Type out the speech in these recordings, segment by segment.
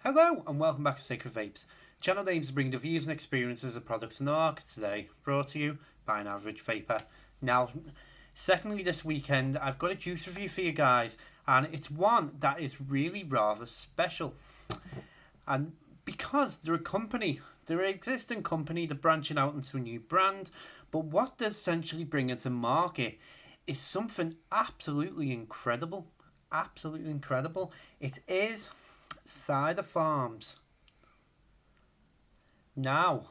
Hello and welcome back to Sacred Vapes. Channel aims to bring the views and experiences of products in the market today, brought to you by an average vapor. Now, secondly, this weekend I've got a juice review for you guys, and it's one that is really rather special. And because they're an existing company, they're branching out into a new brand, but what they're essentially bringing to market is something absolutely incredible. Absolutely incredible. It is Cider Farms. Now,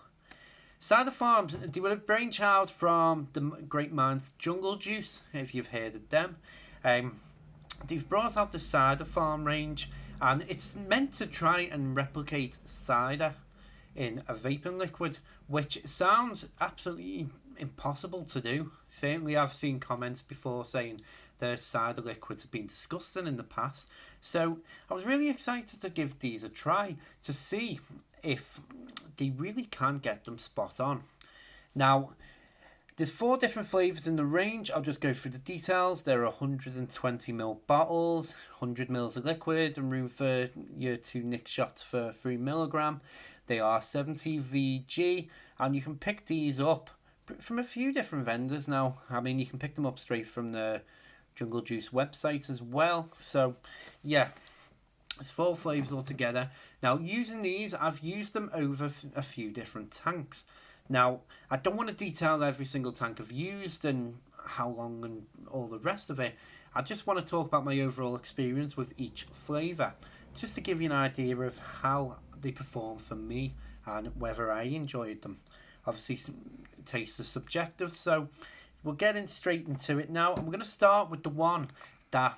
Cider Farms, they were a brainchild from the great minds Jungle Juice, if you've heard of them. Um, they've brought out the Cider Farm range, and it's meant to try and replicate cider in a vaping liquid, which sounds absolutely impossible to do. Certainly, I've seen comments before saying the cider liquids have been disgusting in the past. So I was really excited to give these a try to see if they really can get them spot on. Now, there's 4 different flavours in the range. I'll just go through the details. There are 120ml bottles, 100ml of liquid, and room for your 2 nick shots for 3mg. They are 70 VG, and you can pick these up from a few different vendors now. I mean, you can pick them up straight from the Jungle Juice website as well. So, yeah, it's 4 flavours altogether. Now, using these, I've used them over a few different tanks. Now, I don't want to detail every single tank I've used and how long and all the rest of it. I just want to talk about my overall experience with each flavour, just to give you an idea of how they perform for me and whether I enjoyed them. Obviously, taste is subjective, so we'll get in straight into it now. I'm going to start with the one that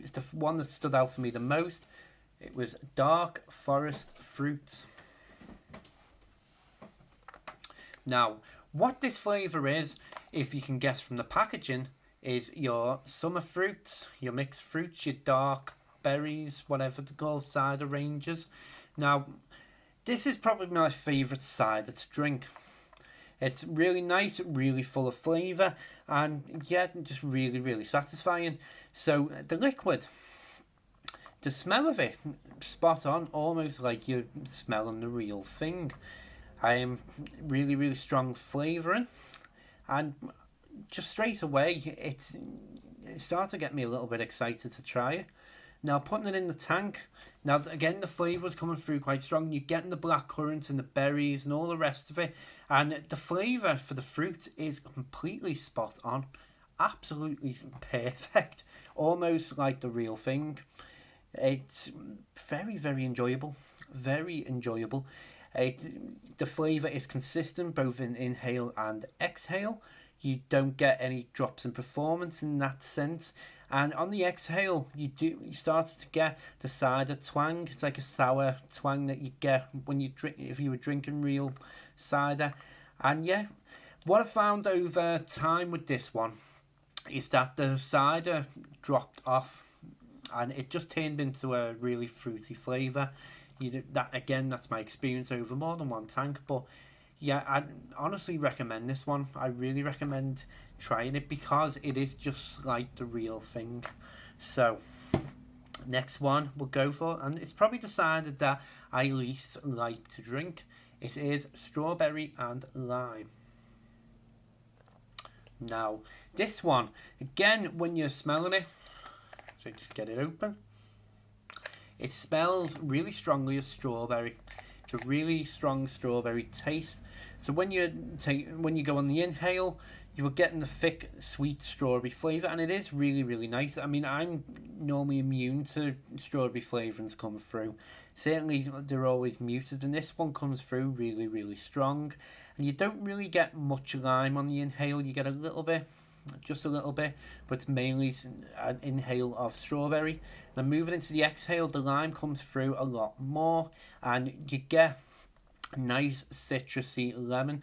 is the one that stood out for me the most. It was Dark Forest Fruits. Now, what this flavour is, if you can guess from the packaging, is your summer fruits, your mixed fruits, your dark berries, whatever they're called, cider ranges. Now, this is probably my favourite cider to drink. It's really nice, really full of flavour, and yet just really, really satisfying. So the liquid, the smell of it, spot on, almost like you're smelling the real thing. Really, really strong flavouring, and just straight away, it started to get me a little bit excited to try it. Now, putting it in the tank, now again, the flavour is coming through quite strong. You're getting the black currant and the berries and all the rest of it, and the flavour for the fruit is completely spot on. Absolutely perfect. Almost like the real thing. It's very, very enjoyable. Very enjoyable. The flavour is consistent both in inhale and exhale. You don't get any drops in performance in that sense. And on the exhale, you start to get the cider twang. It's like a sour twang that you get when you drink, if you were drinking real cider. And yeah, what I found over time with this one is that the cider dropped off, and it just turned into a really fruity flavour. That's my experience over more than one tank. But yeah, I honestly recommend this one. I really recommend trying it because it is just like the real thing. So next one we'll go for, and it's probably decided that I least like to drink. It is strawberry and lime. Now this one, again, when you're smelling it, so just get it open. It smells really strongly of strawberry. It's a really strong strawberry taste. So when you go on the inhale, you are getting the thick, sweet strawberry flavour, and it is really, really nice. I mean, I'm normally immune to strawberry flavourings come through. Certainly, they're always muted, and this one comes through really, really strong. And you don't really get much lime on the inhale. You get a little bit, just a little bit, but it's mainly an inhale of strawberry. And moving into the exhale, the lime comes through a lot more, and you get nice citrusy lime.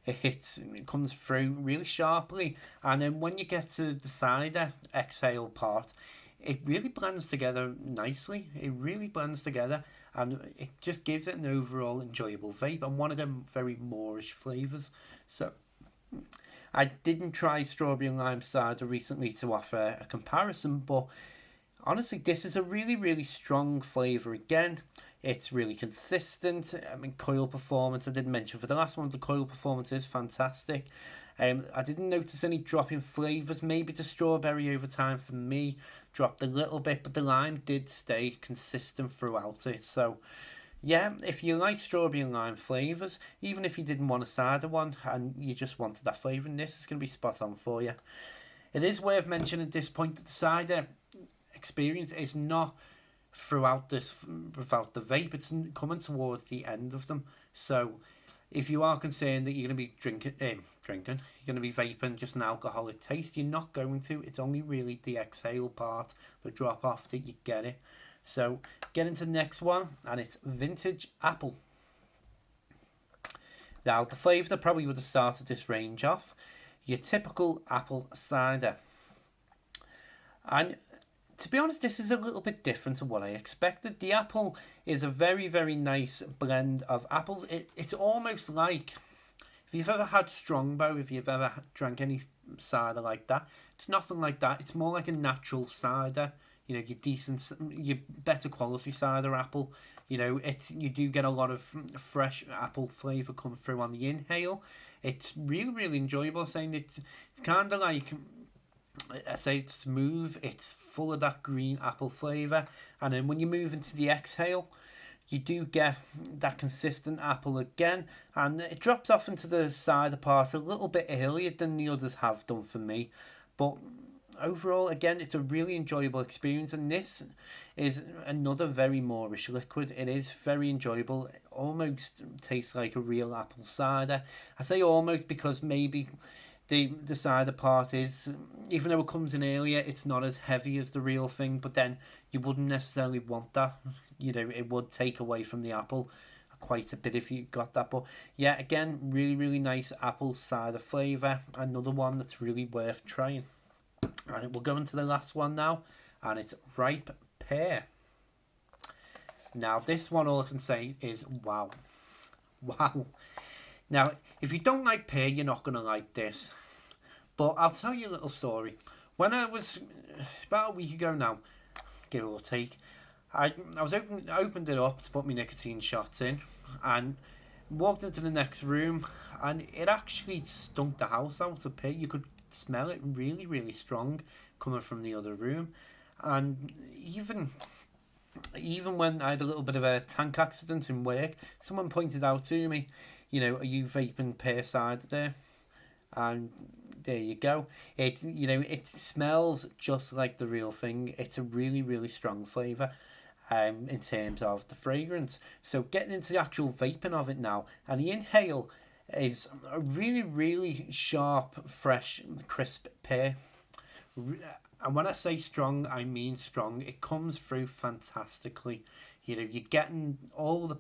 It comes through really sharply, and then when you get to the cider exhale part, it really blends together nicely. It really blends together, and it just gives it an overall enjoyable vape and one of them very moreish flavours. So I didn't try strawberry and lime cider recently to offer a comparison, but Honestly, this is a really, really strong flavour again. It's really consistent. I mean, coil performance, I didn't mention for the last one, the coil performance is fantastic. I didn't notice any drop in flavours. Maybe the strawberry over time for me dropped a little bit, but the lime did stay consistent throughout it. So, yeah, if you like strawberry and lime flavours, even if you didn't want a cider one and you just wanted that flavour, this is going to be spot on for you. It is worth mentioning at this point that the cider experience is not throughout the vape. It's coming towards the end of them. So if you are concerned that you're going to be drinking, you're going to be vaping just an alcoholic taste, you're not going to. It's only really the exhale part, the drop off, that you get it. So get into the next one, and it's vintage apple. Now the flavour that probably would have started this range off, your typical apple cider. And to be honest, this is a little bit different to what I expected. The apple is a very, very nice blend of apples. It's almost like, if you've ever had Strongbow, if you've ever drank any cider like that, it's nothing like that. It's more like a natural cider. You know, your better quality cider apple. You know, you do get a lot of fresh apple flavour come through on the inhale. It's really, really enjoyable. Saying it's kind of like, I say, it's smooth, it's full of that green apple flavour, and then when you move into the exhale, you do get that consistent apple again, and it drops off into the cider part a little bit earlier than the others have done for me, but overall, again, it's a really enjoyable experience, and this is another very Moorish liquid. It is very enjoyable. It almost tastes like a real apple cider. I say almost because maybe the cider part is, even though it comes in earlier, it's not as heavy as the real thing, but then you wouldn't necessarily want that. You know, it would take away from the apple quite a bit if you got that. But yeah, again, really, really nice apple cider flavour. Another one that's really worth trying. Alright, we'll go into the last one now, and it's ripe pear. Now, this one, all I can say is wow. Wow. Now, if you don't like pear, you're not going to like this. But I'll tell you a little story. When I was, about a week ago now, give or take, I opened it up to put my nicotine shots in, and walked into the next room, and it actually stunk the house out of pear. You could smell it really, really strong coming from the other room. And even when I had a little bit of a tank accident in work, someone pointed out to me, you know, are you vaping pear cider there? And there you go. It smells just like the real thing. It's a really, really strong flavour in terms of the fragrance. So getting into the actual vaping of it now, and the inhale is a really, really sharp, fresh, crisp pear. And when I say strong, I mean strong. It comes through fantastically. You know, you're getting all the.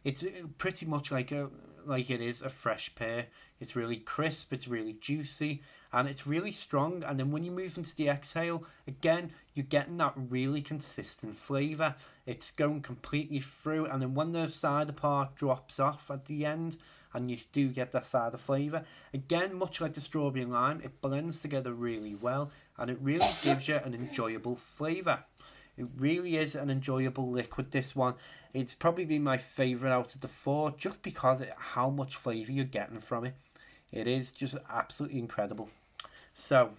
It's pretty much like it is a fresh pear. It's really crisp. It's really juicy, and it's really strong. And then when you move into the exhale, again, you're getting that really consistent flavour. It's going completely through, and then when the cider part drops off at the end, and you do get that cider flavour, again, much like the strawberry and lime, it blends together really well, and it really gives you an enjoyable flavour. It really is an enjoyable liquid, this one. It's probably been my favourite out of the four, just because of how much flavour you're getting from it. It is just absolutely incredible. So,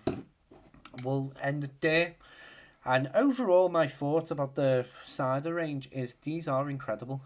we'll end it there. And overall, my thoughts about the cider range is these are incredible.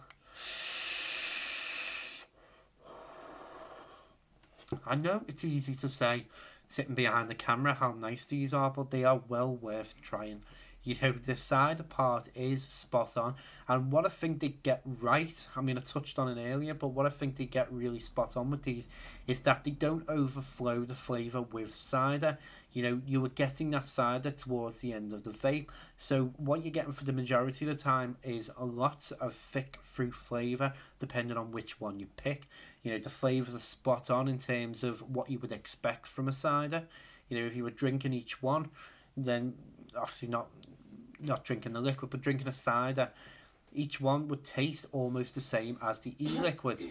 I know it's easy to say, sitting behind the camera, how nice these are, but they are well worth trying. You know, the cider part is spot on. And what I think they get right, I mean, I touched on it earlier, but what I think they get really spot on with these is that they don't overflow the flavour with cider. You know, you were getting that cider towards the end of the vape. So what you're getting for the majority of the time is a lot of thick fruit flavour, depending on which one you pick. You know, the flavours are spot on in terms of what you would expect from a cider. You know, if you were drinking each one, then obviously not drinking the liquid, but drinking a cider, each one would taste almost the same as the e-liquid.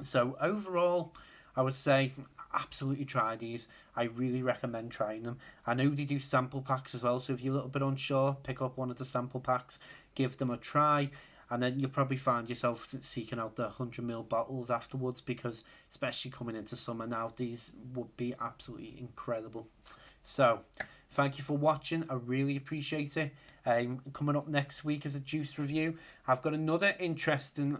So overall, I would say absolutely try these. I really recommend trying them. I know they do sample packs as well, so if you're a little bit unsure, pick up one of the sample packs, give them a try, and then you'll probably find yourself seeking out the 100ml bottles afterwards, because especially coming into summer now, these would be absolutely incredible. So thank you for watching. I really appreciate it. Coming up next week is a juice review. I've got another interesting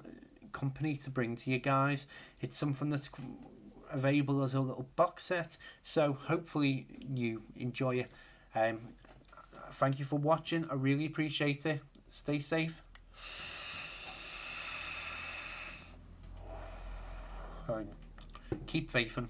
company to bring to you guys. It's something that's available as a little box set, so hopefully you enjoy it. Thank you for watching. I really appreciate it. Stay safe. Keep vaping.